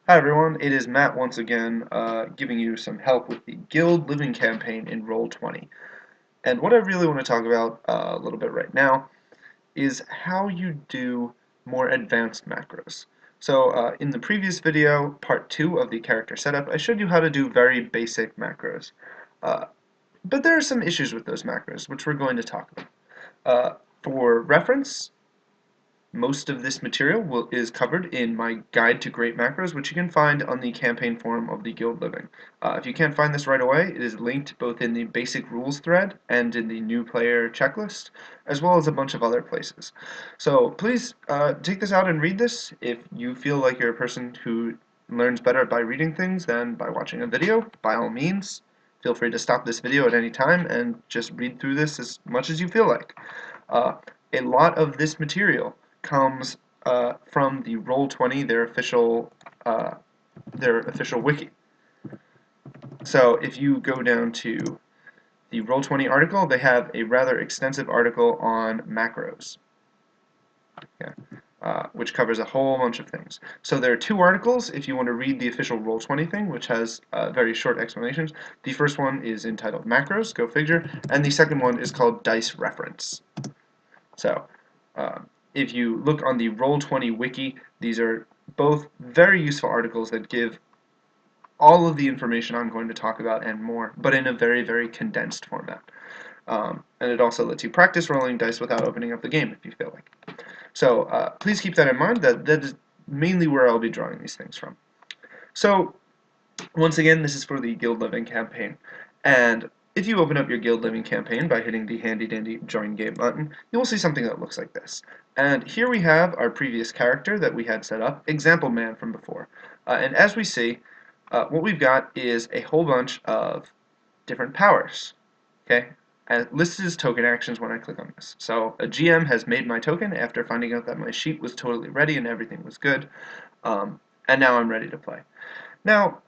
Hi everyone, it is Matt once again, giving you some help with the Guild Living campaign in Roll20. And what I really want to talk about a little bit right now is how you do more advanced macros. So in the previous video, part 2 of the character setup, I showed you how to do very basic macros. Uh, but there are some issues with those macros, which we're going to talk about. For reference, most of this material is covered in my Guide to Great Macros, which you can find on the campaign forum of the Guild Living. If you can't find this right away, it is linked both in the basic rules thread and in the new player checklist, as well as a bunch of other places. So please take this out and read this. If you feel like you're a person who learns better by reading things than by watching a video, by all means, feel free to stop this video at any time and just read through this as much as you feel like. Uh, a lot of this material comes from the Roll20, uh, their official wiki. So if you go down to the Roll20 article, they have a rather extensive article on macros, yeah, which covers a whole bunch of things. So there are two articles if you want to read the official Roll20 thing, which has very short explanations. The first one is entitled Macros, go figure, and the second one is called Dice Reference. So, uh, if you look on the Roll20 wiki, these are both very useful articles that give all of the information I'm going to talk about and more, but in a very, very condensed format. And it also lets you practice rolling dice without opening up the game if you feel like. So please keep that in mind. That is mainly where I'll be drawing these things from. So once again, this is for the Guild Living campaign. And if you open up your Guild Living campaign by hitting the handy dandy Join Game button, you will see something that looks like this. And here we have our previous character that we had set up, Example Man from before. And as we see, what we've got is a whole bunch of different powers. Okay, and listed as token actions when I click on this. So a GM has made my token after finding out that my sheet was totally ready and everything was good, and now I'm ready to play. Now,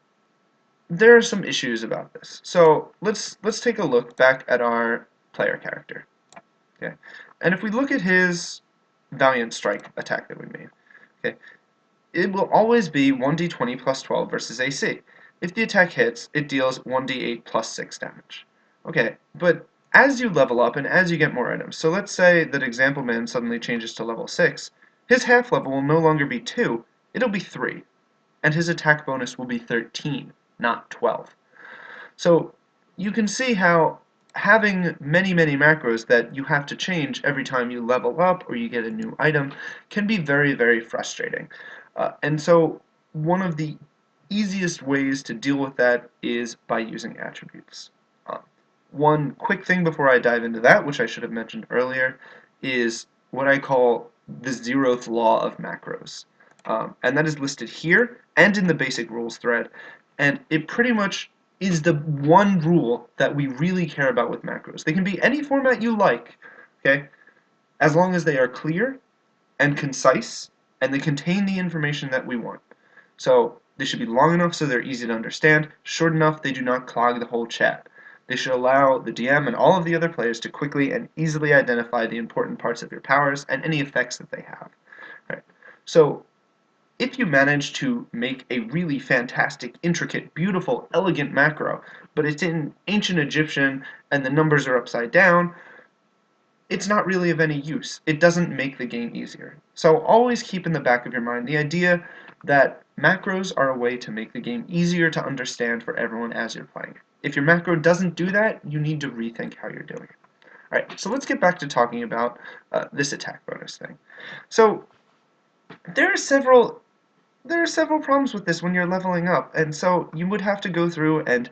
there are some issues about this. So let's take a look back at our player character. Okay, and if we look at his Valiant Strike attack that we made, okay, it will always be 1d20 plus 12 versus AC. If the attack hits, it deals 1d8 plus 6 damage. Okay, but as you level up and as you get more items, so let's say that Example Man suddenly changes to level 6, his half level will no longer be 2, it'll be 3, and his attack bonus will be 13, not 12. So you can see how having many, many macros that you have to change every time you level up or you get a new item can be very, very frustrating. And so one of the easiest ways to deal with that is by using attributes. Uh, One quick thing before I dive into that, which I should have mentioned earlier, is what I call the zeroth law of macros. And that is listed here and in the basic rules thread. And it pretty much is the one rule that we really care about with macros. They can be any format you like, okay, as long as they are clear and concise and they contain the information that we want. So they should be long enough so they're easy to understand, short enough they do not clog the whole chat. They should allow the DM and all of the other players to quickly and easily identify the important parts of your powers and any effects that they have. Right. So if you manage to make a really fantastic, intricate, beautiful, elegant macro, but it's in ancient Egyptian and the numbers are upside down, it's not really of any use. It doesn't make the game easier. So always keep in the back of your mind the idea that macros are a way to make the game easier to understand for everyone as you're playing. If your macro doesn't do that, you need to rethink how you're doing it. Alright, so let's get back to talking about this attack bonus thing. So there are several problems with this when you're leveling up, and so you would have to go through and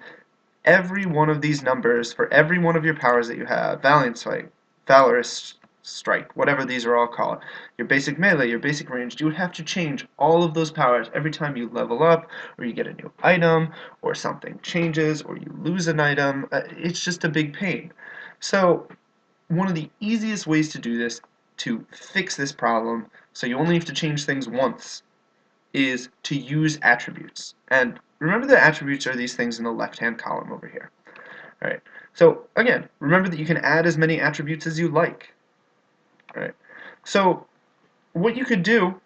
every one of these numbers for every one of your powers that you have, Valiant Strike, Valorous Strike, whatever these are all called, your basic melee, your basic ranged, you would have to change all of those powers every time you level up, or you get a new item, or something changes, or you lose an item. It's just a big pain. So one of the easiest ways to do this, to fix this problem, so you only have to change things once, is to use attributes. And remember that attributes are these things in the left-hand column over here. Alright, so again, remember that you can add as many attributes as you like. Alright, so what you could do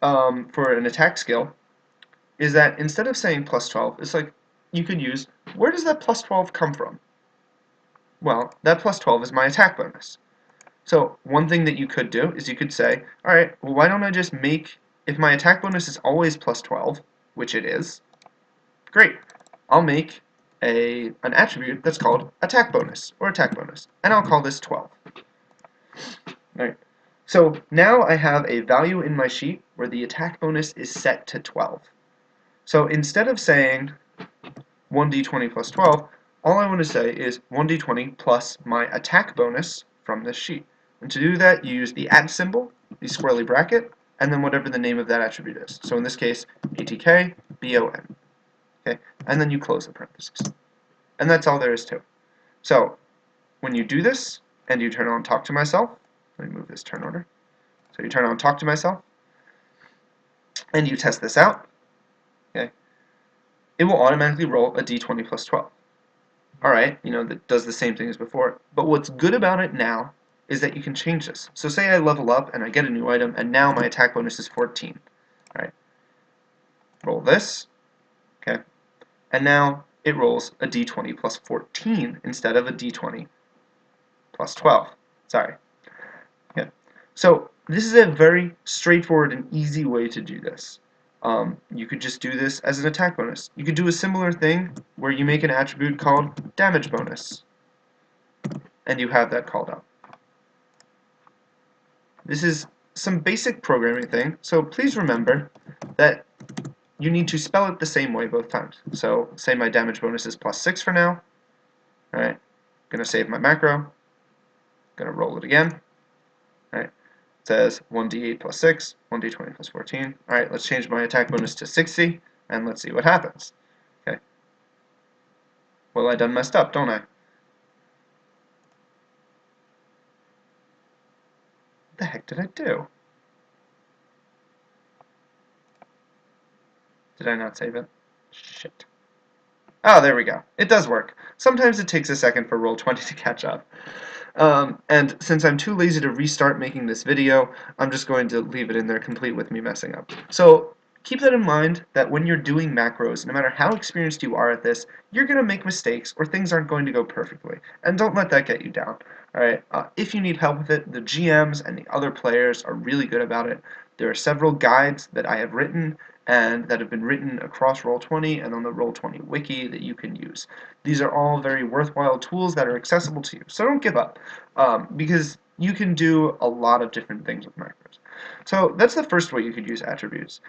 for an attack skill is that instead of saying plus 12, it's like you could use, where does that plus 12 come from? Well, that plus 12 is my attack bonus. So one thing that you could do is you could say, alright, well why don't I just make, if my attack bonus is always plus 12, which it is, great, I'll make an attribute that's called attack bonus, or attack bonus, and I'll call this 12. Alright, so now I have a value in my sheet where the attack bonus is set to 12. So instead of saying 1d20 plus 12, all I want to say is 1d20 plus my attack bonus from this sheet. And to do that, you use the @ symbol, the squirrely bracket, and then whatever the name of that attribute is. So in this case, ATK, BON. Okay? And then you close the parentheses. And that's all there is to it. So when you do this, and you turn on talk to myself, let me move this turn order. So you turn on talk to myself, and you test this out, okay? It will automatically roll a d20 plus 12. Alright, you know, that does the same thing as before. But what's good about it now is that you can change this. So say I level up and I get a new item, and now my attack bonus is 14. Alright, roll this, okay, and now it rolls a d20 plus 14 instead of a d20 plus 12. Sorry. Okay. So this is a very straightforward and easy way to do this. You could just do this as an attack bonus. You could do a similar thing where you make an attribute called damage bonus, and you have that called out. This is some basic programming thing, so please remember that you need to spell it the same way both times. So say my damage bonus is plus 6 for now. Alright, gonna save my macro, gonna roll it again. Alright, it says 1d8 plus 6, 1d20 plus 14. Alright, let's change my attack bonus to 60, and let's see what happens. Okay. Well, I done messed up, don't I? What the heck did I do? Did I not save it? Shit. Oh, there we go. It does work. Sometimes it takes a second for Roll20 to catch up. And since I'm too lazy to restart making this video, I'm just going to leave it in there complete with me messing up. So keep that in mind, that when you're doing macros, no matter how experienced you are at this, you're going to make mistakes or things aren't going to go perfectly. And don't let that get you down. Alright, if you need help with it, the GMs and the other players are really good about it. There are several guides that I have written and that have been written across Roll20 and on the Roll20 wiki that you can use. These are all very worthwhile tools that are accessible to you, so don't give up, because you can do a lot of different things with macros. So that's the first way you could use attributes.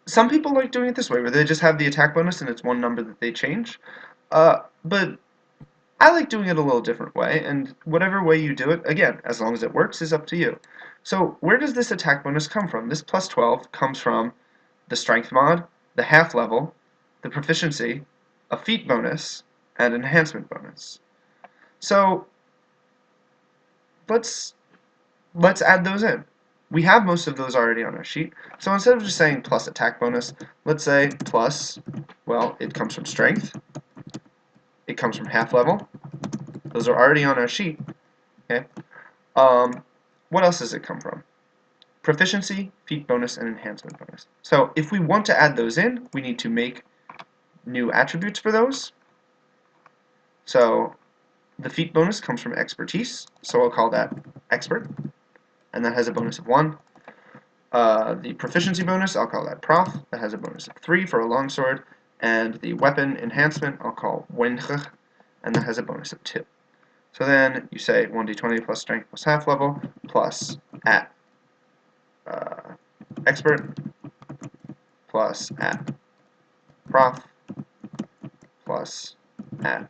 Some people like doing it this way, where they just have the attack bonus and it's one number that they change, but I like doing it a little different way, and whatever way you do it, again, as long as it works, is up to you. So where does this attack bonus come from? This plus 12 comes from the strength mod, the half level, the proficiency, a feat bonus, and enhancement bonus. So let's add those in. We have most of those already on our sheet, so instead of just saying plus attack bonus, let's say plus, well, it comes from strength, it comes from half level, those are already on our sheet, okay? What else does it come from? Proficiency, feat bonus, and enhancement bonus. So if we want to add those in, we need to make new attributes for those. So the feat bonus comes from expertise, so I'll call that expert, and that has a bonus of 1. The proficiency bonus, I'll call that prof, that has a bonus of 3 for a longsword, and the weapon enhancement, I'll call wenche, and that has a bonus of 2. So then you say 1d20 plus strength plus half level plus at expert plus at prof plus at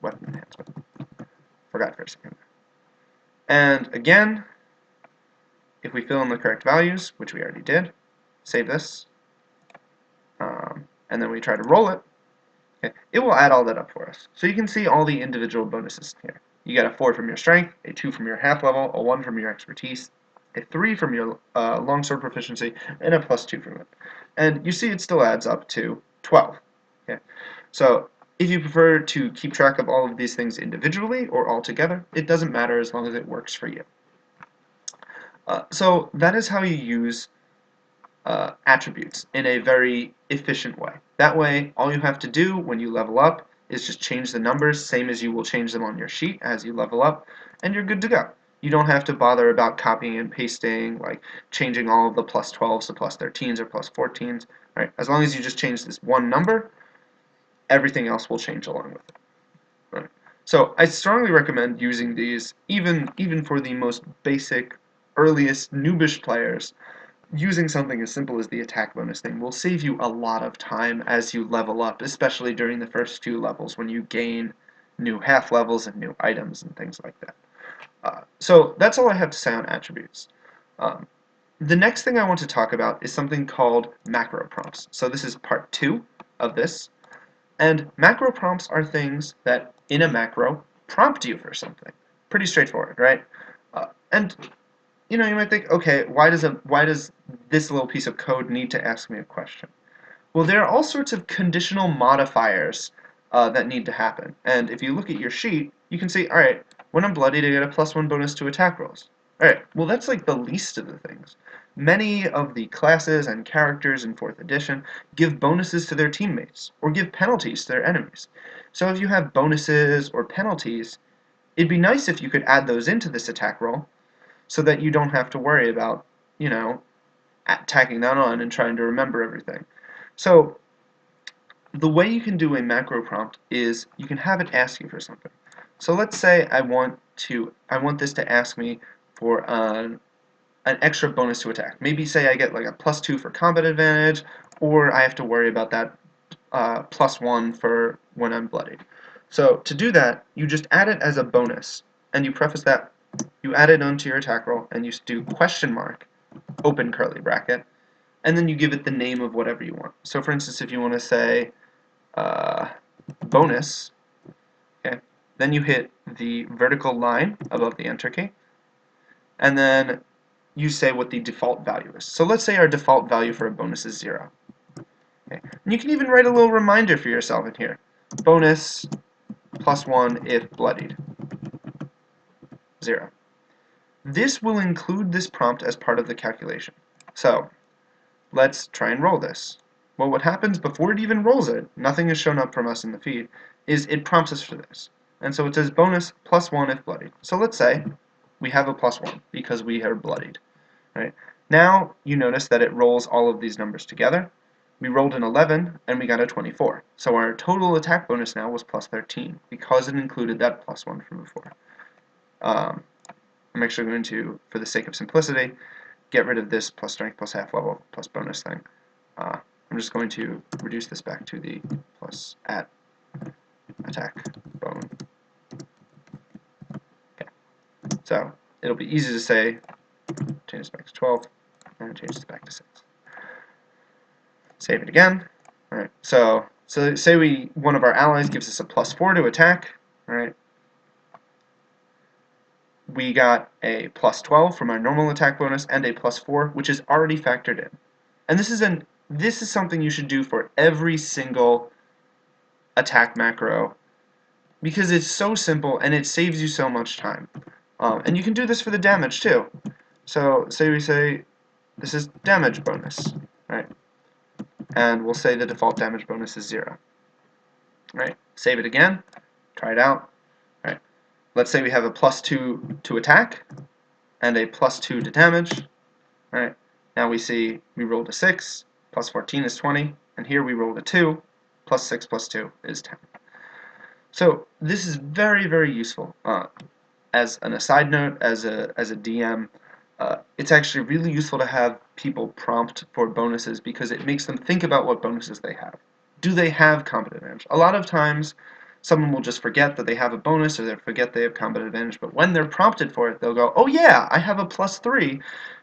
weapon enhancement. Forgot for a second. And again, if we fill in the correct values, which we already did, save this, and then we try to roll it, okay, it will add all that up for us. So you can see all the individual bonuses here. You get a 4 from your strength, a 2 from your half level, a 1 from your expertise, a 3 from your longsword proficiency, and a plus 2 from it. And you see it still adds up to 12. Okay? So if you prefer to keep track of all of these things individually or all together, it doesn't matter as long as it works for you. So that is how you use attributes in a very efficient way. That way, all you have to do when you level up is just change the numbers, same as you will change them on your sheet as you level up, and you're good to go. You don't have to bother about copying and pasting, like changing all of the plus 12s to plus 13s or plus 14s. Right? As long as you just change this one number, everything else will change along with it. Right? So I strongly recommend using these, even for the most basic, earliest, noobish players. Using something as simple as the attack bonus thing will save you a lot of time as you level up, especially during the first few levels when you gain new half levels and new items and things like that. So that's all I have to say on attributes. Um, the next thing I want to talk about is something called macro prompts. So this is part 2 of this. And macro prompts are things that, in a macro, prompt you for something. Pretty straightforward, right? And you know, you might think, okay, why does this little piece of code need to ask me a question? Well, there are all sorts of conditional modifiers that need to happen. And if you look at your sheet, you can see, all right, when I'm bloodied, I get a +1 bonus to attack rolls. All right, well, that's like the least of the things. Many of the classes and characters in 4th edition give bonuses to their teammates, or give penalties to their enemies. So if you have bonuses or penalties, it'd be nice if you could add those into this attack roll, so that you don't have to worry about, you know, tacking that on and trying to remember everything. So the way you can do a macro prompt is you can have it ask you for something. So let's say I want this to ask me for an extra bonus to attack. Maybe say I get like a +2 for combat advantage, or I have to worry about that +1 for when I'm bloodied. So to do that, you just add it as a bonus, and you preface that. You add it onto your attack roll, and you do question mark, open curly bracket, and then you give it the name of whatever you want. So for instance, if you want to say bonus, okay, then you hit the vertical line above the enter key, and then you say what the default value is. So let's say our default value for a bonus is 0. Okay. And you can even write a little reminder for yourself in here. Bonus +1 if bloodied. 0. This will include this prompt as part of the calculation. So let's try and roll this. Well, what happens before it even rolls it, nothing is shown up from us in the feed, is it prompts us for this. And so it says bonus +1 if bloodied. So let's say we have a +1 because we are bloodied. Right? Now you notice that it rolls all of these numbers together. We rolled an 11 and we got a 24. So our total attack bonus now was +13 because it included that +1 from before. I'm actually going to, for the sake of simplicity, get rid of this plus strength plus half level plus bonus thing. I'm just going to reduce this back to the plus at attack bone. Okay. So it'll be easy to say, change this back to 12, and change this back to 6. Save it again. Alright, so say one of our allies gives us a +4 to attack, alright. We got a +12 from our normal attack bonus and a +4, which is already factored in. And this is something you should do for every single attack macro because it's so simple and it saves you so much time. And you can do this for the damage too. So say we say this is damage bonus, right? And we'll say the default damage bonus is 0. Right? Save it again, try it out. Right? Let's say we have a +2 to attack and a +2 to damage. Right? Now we see we rolled a 6, +14 is 20, and here we rolled a 2, +6 +2 is 10. So this is very, very useful. As an aside note, as a DM, it's actually really useful to have people prompt for bonuses because it makes them think about what bonuses they have. Do they have combat advantage? A lot of times, someone will just forget that they have a bonus or they'll forget they have combat advantage, but when they're prompted for it, they'll go, oh yeah, I have a +3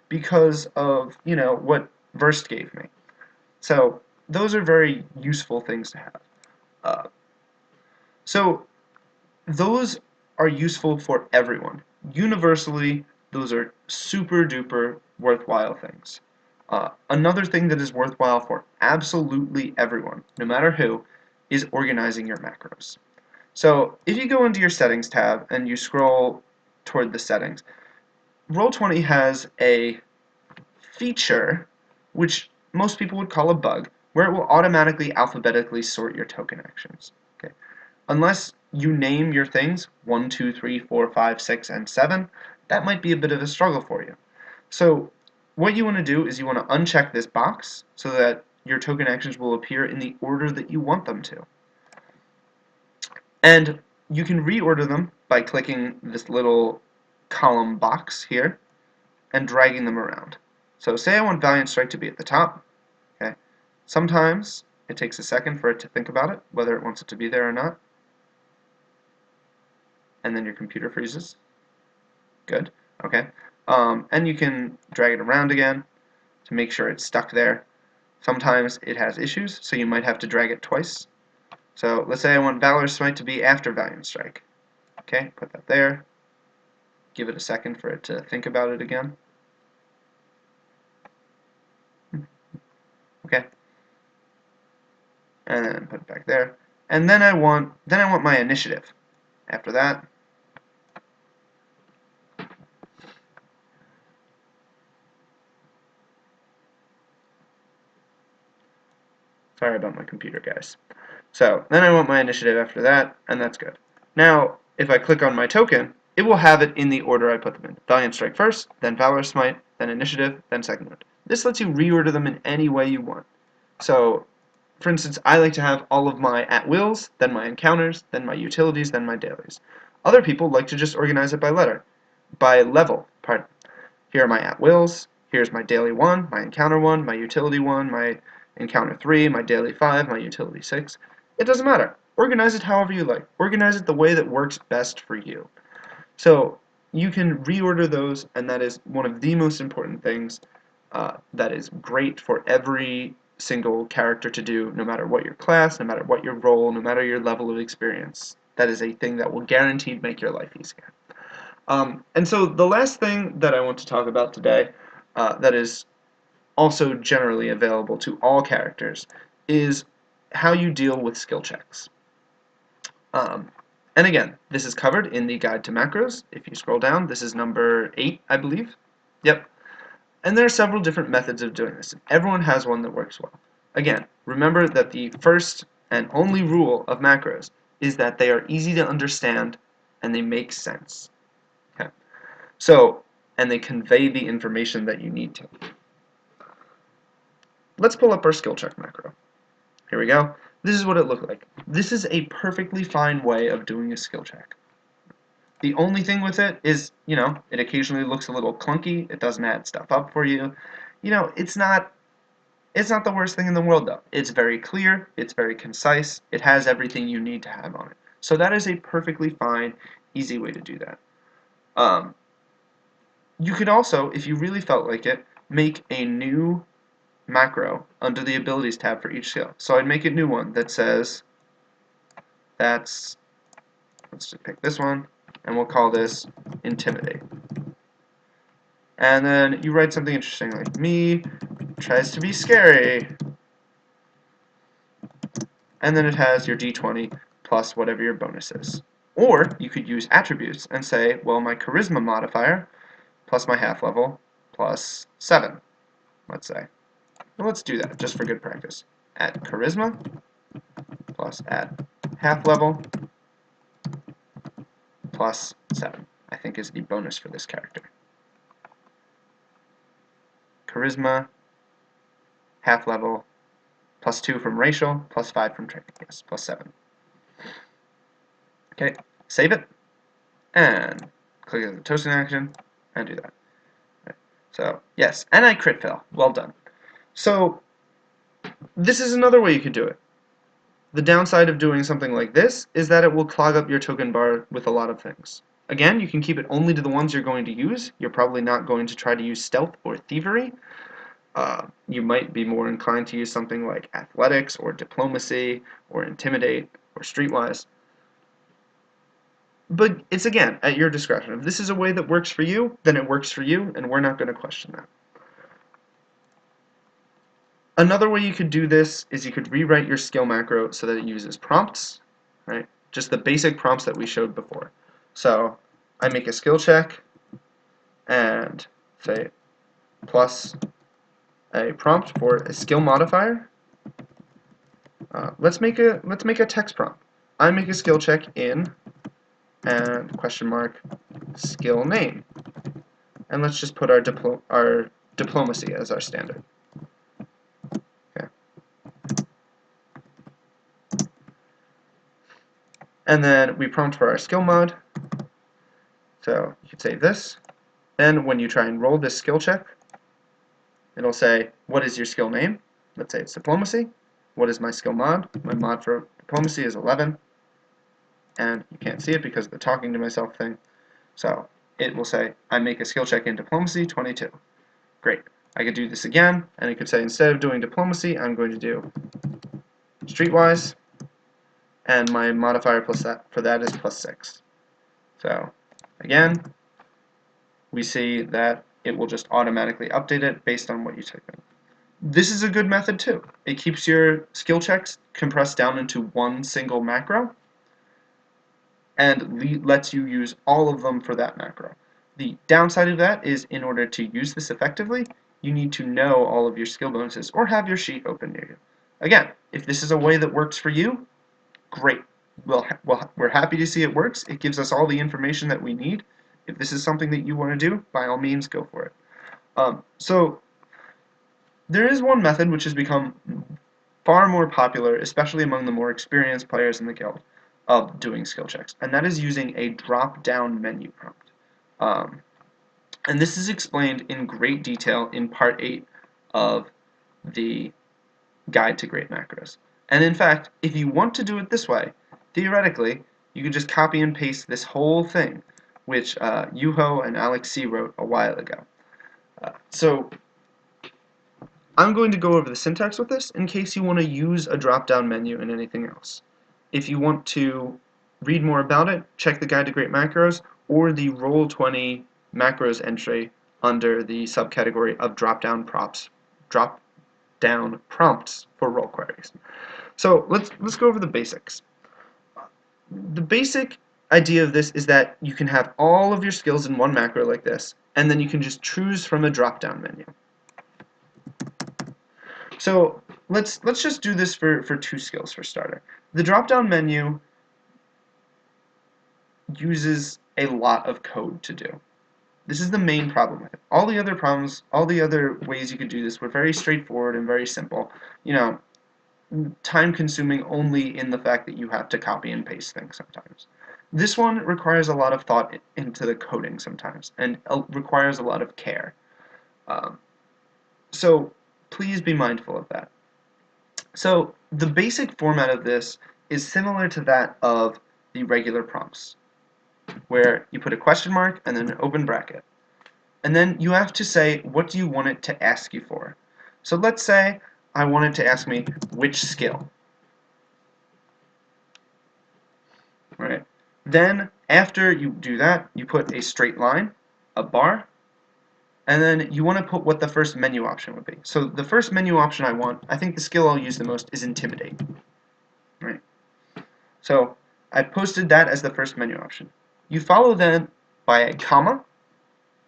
because of, you know, what Verst gave me. So those are very useful things to have. So those are useful for everyone. Universally, those are super duper worthwhile things. Another thing that is worthwhile for absolutely everyone, no matter who, is organizing your macros. So if you go into your settings tab and you scroll toward the settings, Roll20 has a feature, which most people would call a bug, where it will automatically alphabetically sort your token actions. Okay? Unless you name your things 1, 2, 3, 4, 5, 6, and 7, that might be a bit of a struggle for you. So what you want to do is you want to uncheck this box so that your token actions will appear in the order that you want them to. And you can reorder them by clicking this little column box here and dragging them around. So say I want Valiant Strike to be at the top. Okay. Sometimes it takes a second for it to think about it, whether it wants it to be there or not. And then your computer freezes. Good. Okay. And you can drag it around again to make sure it's stuck there. Sometimes it has issues, so you might have to drag it twice. So let's say I want Valorous Smite to be after Valiant Strike. Okay, put that there. Give it a second for it to think about it again. Okay. And then put it back there. And then I want my initiative. After that, sorry about my computer, guys. So then I want my initiative after that, and that's good. Now, if I click on my token, it will have it in the order I put them in. Valiant Strike first, then Valorous Smite, then Initiative, then Second Wind. This lets you reorder them in any way you want. So, for instance, I like to have all of my at-wills, then my encounters, then my utilities, then my dailies. Other people like to just organize it by level. Pardon. Here are my at-wills, here's my daily 1, my encounter 1, my utility 1, my encounter 3, my daily 5, my utility 6. It doesn't matter. Organize it however you like. Organize it the way that works best for you. So you can reorder those, and that is one of the most important things that is great for every single character to do, no matter what your class, no matter what your role, no matter your level of experience. That is a thing that will guaranteed make your life easier. And so the last thing that I want to talk about today that is also generally available to all characters is how you deal with skill checks. And again, this is covered in the Guide to Macros. If you scroll down, this is number 8, I believe. Yep. And there are several different methods of doing this. Everyone has one that works well. Again, remember that the first and only rule of macros is that they are easy to understand and they make sense. Okay. So, and they convey the information that you need to. Let's pull up our skill check macro. Here we go. This is what it looked like. This is a perfectly fine way of doing a skill check. The only thing with it is, it occasionally looks a little clunky. It doesn't add stuff up for you. It's not the worst thing in the world, though. It's very clear. It's very concise. It has everything you need to have on it. So that is a perfectly fine, easy way to do that. You could also, if you really felt like it, make a new macro under the abilities tab for each skill. So I'd make a new one that says let's just pick this one, and we'll call this Intimidate. And then you write something interesting like, me tries to be scary. And then it has your d20 plus whatever your bonus is. Or you could use attributes and say, well, my charisma modifier plus my half level plus 7, let's say. Well, let's do that just for good practice. Add charisma plus add half level plus 7, I think is the bonus for this character. Charisma, half level, plus 2 from racial, plus 5 from training, yes, plus 7. Okay, save it, and click the toasting action, and do that. Okay. So, yes, and I crit fail, well done. So, this is another way you could do it. The downside of doing something like this is that it will clog up your token bar with a lot of things. Again, you can keep it only to the ones you're going to use. You're probably not going to try to use stealth or thievery. You might be more inclined to use something like athletics or diplomacy or intimidate or streetwise. But it's, again, at your discretion. If this is a way that works for you, then it works for you, and we're not going to question that. Another way you could do this is you could rewrite your skill macro so that it uses prompts, right? Just the basic prompts that we showed before. So I make a skill check, and say plus a prompt for a skill modifier. Let's make a text prompt. I make a skill check in and question mark skill name, and let's just put our diplomacy as our standard. Okay. And then we prompt for our skill mod. So you could say this. Then when you try and roll this skill check, it'll say, what is your skill name? Let's say it's diplomacy. What is my skill mod? My mod for diplomacy is 11. And you can't see it because of the talking to myself thing. So it will say, I make a skill check in diplomacy, 22. Great. I could do this again, and it could say, instead of doing diplomacy, I'm going to do streetwise, and my modifier for that is plus 6. So again, we see that it will just automatically update it based on what you type in. This is a good method too. It keeps your skill checks compressed down into one single macro and lets you use all of them for that macro. The downside of that is, in order to use this effectively, you need to know all of your skill bonuses or have your sheet open near you. Again, if this is a way that works for you, great. We're happy to see it works. It gives us all the information that we need. If this is something that you want to do, by all means, go for it. So there is one method which has become far more popular, especially among the more experienced players in the guild, of doing skill checks, and that is using a drop-down menu prompt. And this is explained in great detail in Part 8 of the Guide to Great Macros. And in fact, if you want to do it this way, theoretically, you could just copy and paste this whole thing, which Yuho and Alex C. wrote a while ago. So I'm going to go over the syntax with this in case you want to use a drop-down menu in anything else. If you want to read more about it, check the Guide to Great Macros or the Roll20 macros entry under the subcategory of drop-down prompts for roll queries. So let's go over the basics. The basic idea of this is that you can have all of your skills in one macro like this, and then you can just choose from a drop-down menu. So let's just do this for 2 skills for starter. The drop-down menu uses a lot of code to do. This is the main problem with it. All the other ways you could do this were very straightforward and very simple. You know, time-consuming only in the fact that you have to copy and paste things sometimes. This one requires a lot of thought into the coding sometimes, and requires a lot of care. So please be mindful of that. So the basic format of this is similar to that of the regular prompts, where you put a question mark and then an open bracket. And then you have to say, what do you want it to ask you for? So let's say I want it to ask me which skill. Right. Then after you do that, you put a straight line, a bar, and then you want to put what the first menu option would be. So the first menu option I think the skill I'll use the most is Intimidate. Right. So I posted that as the first menu option. You follow that by a comma,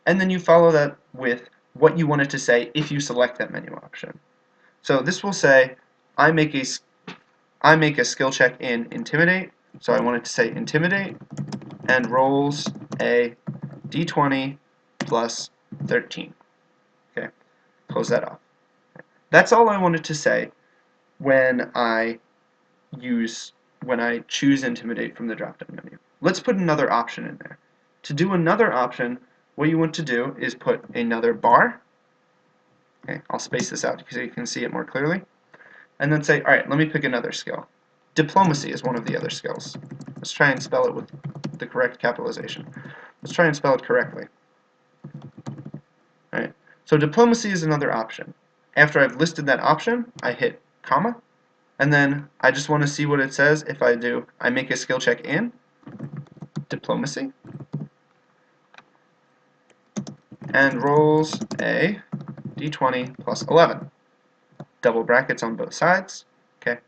and then you follow that with what you want it to say if you select that menu option. So this will say, I make a skill check in Intimidate, so I want it to say Intimidate, and rolls a d20 plus 13. Okay, close that off. That's all I wanted to say when I choose Intimidate from the drop-down menu. Let's put another option in there. To do another option, what you want to do is put another bar. Okay, I'll space this out so you can see it more clearly. And then say, alright, let me pick another skill. Diplomacy is one of the other skills. Let's try and spell it with the correct capitalization. Let's try and spell it correctly. Alright, so diplomacy is another option. After I've listed that option, I hit comma, and then I just want to see what it says if I make a skill check in diplomacy, and rolls a d20 plus 11. Double brackets on both sides. Okay.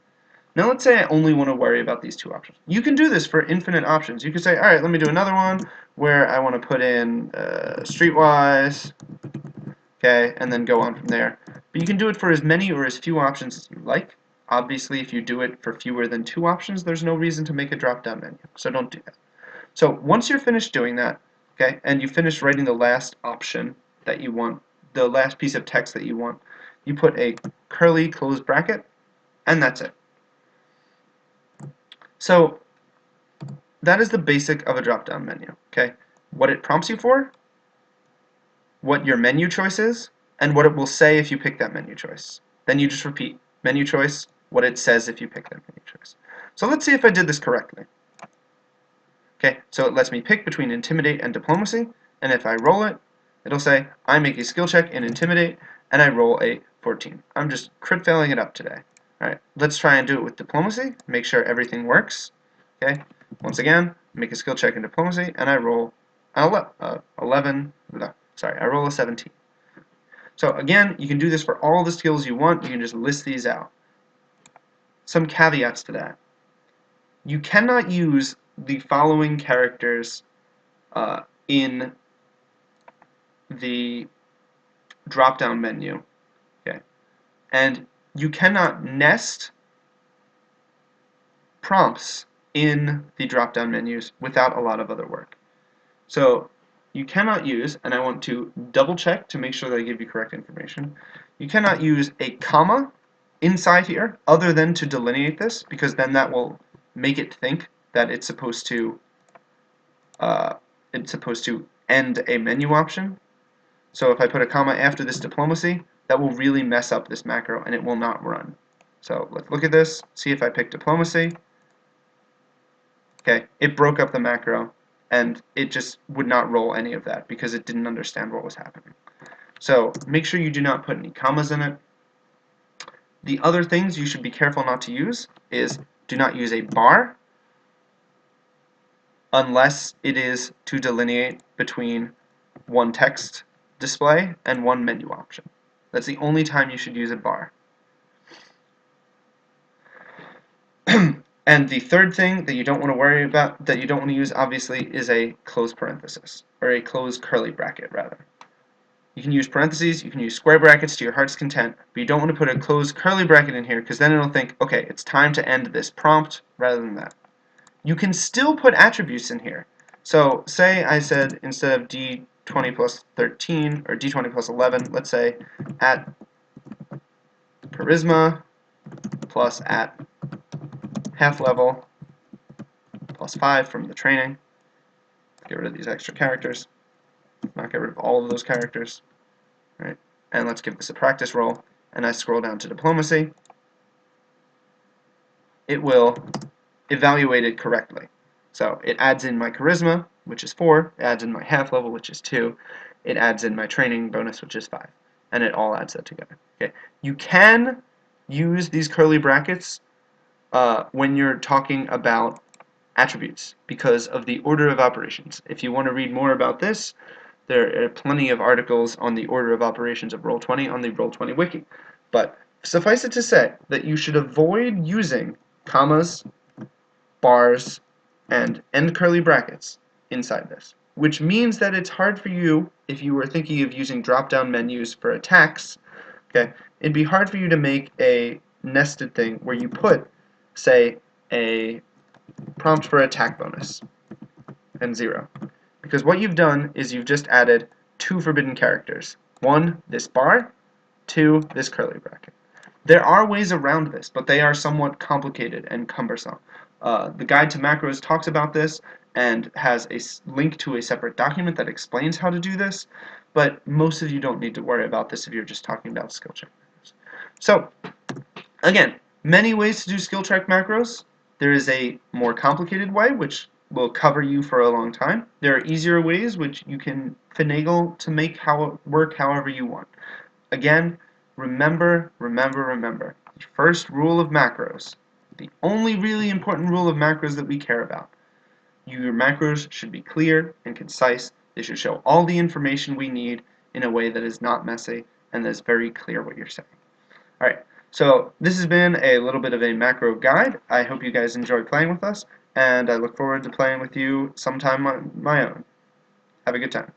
Now let's say I only want to worry about these two options. You can do this for infinite options. You can say, all right, let me do another one where I want to put in streetwise, okay, and then go on from there. But you can do it for as many or as few options as you like. Obviously, if you do it for fewer than 2 options, there's no reason to make a drop-down menu, so don't do that. So once you're finished doing that, okay, and you finish writing the last option that you want, the last piece of text that you want, you put a curly closed bracket, and that's it. So that is the basic of a drop-down menu, okay? What it prompts you for, what your menu choice is, and what it will say if you pick that menu choice. Then you just repeat menu choice, what it says if you pick that menu choice. So let's see if I did this correctly. Okay, so it lets me pick between Intimidate and Diplomacy, and if I roll it, it'll say, I make a skill check in Intimidate, and I roll a 14. I'm just crit failing it up today. Alright, let's try and do it with Diplomacy, make sure everything works. Okay, once again, make a skill check in Diplomacy, and I roll 11, sorry, I roll a 17. So again, you can do this for all the skills you want, you can just list these out. Some caveats to that. You cannot use the following characters in the drop-down menu, okay, and you cannot nest prompts in the drop-down menus without a lot of other work. So you cannot use, and I want to double check to make sure that I give you correct information, you cannot use a comma inside here other than to delineate this, because then that will make it think that it's supposed to end a menu option. So if I put a comma after this Diplomacy, that will really mess up this macro and it will not run. So let's look at this, see if I pick Diplomacy. Okay, it broke up the macro and it just would not roll any of that because it didn't understand what was happening. So make sure you do not put any commas in it. The other things you should be careful not to use is do not use a bar unless it is to delineate between one text display and one menu option. That's the only time you should use a bar. And the third thing that you don't want to worry about, that you don't want to use obviously, is a closed parenthesis, or a closed curly bracket rather. You can use parentheses, you can use square brackets to your heart's content, but you don't want to put a closed curly bracket in here because then it'll think, okay, it's time to end this prompt rather than that. You can still put attributes in here. So say I said instead of d20 plus 13 or d20 plus 11, let's say at charisma plus at half level plus 5 from the training. Get rid of these extra characters. Not get rid of all of those characters. Right? And let's give this a practice roll. And I scroll down to Diplomacy. It will evaluate it correctly. So it adds in my charisma, which is 4. It adds in my half level, which is 2. It adds in my training bonus, which is 5. And it all adds that together. Okay. You can use these curly brackets when you're talking about attributes because of the order of operations. If you want to read more about this, there are plenty of articles on the order of operations of Roll20 on the Roll20 wiki. But suffice it to say that you should avoid using commas, bars, and end curly brackets inside this, which means that it's hard for you, if you were thinking of using drop-down menus for attacks, okay, it'd be hard for you to make a nested thing where you put, say, a prompt for attack bonus and 0. Because what you've done is you've just added 2 forbidden characters. 1, this bar, 2, this curly bracket. There are ways around this, but they are somewhat complicated and cumbersome. The Guide to Macros talks about this and has a link to a separate document that explains how to do this, but most of you don't need to worry about this if you're just talking about skill check macros. So, again, many ways to do skill check macros. There is a more complicated way, which will cover you for a long time. There are easier ways which you can finagle to make work however you want. Again, remember, the first rule of macros, the only really important rule of macros that we care about. Your macros should be clear and concise. They should show all the information we need in a way that is not messy and that is very clear what you're saying. Alright, So this has been a little bit of a macro guide. I hope you guys enjoy playing with us, and I look forward to playing with you sometime on my own. Have a good time.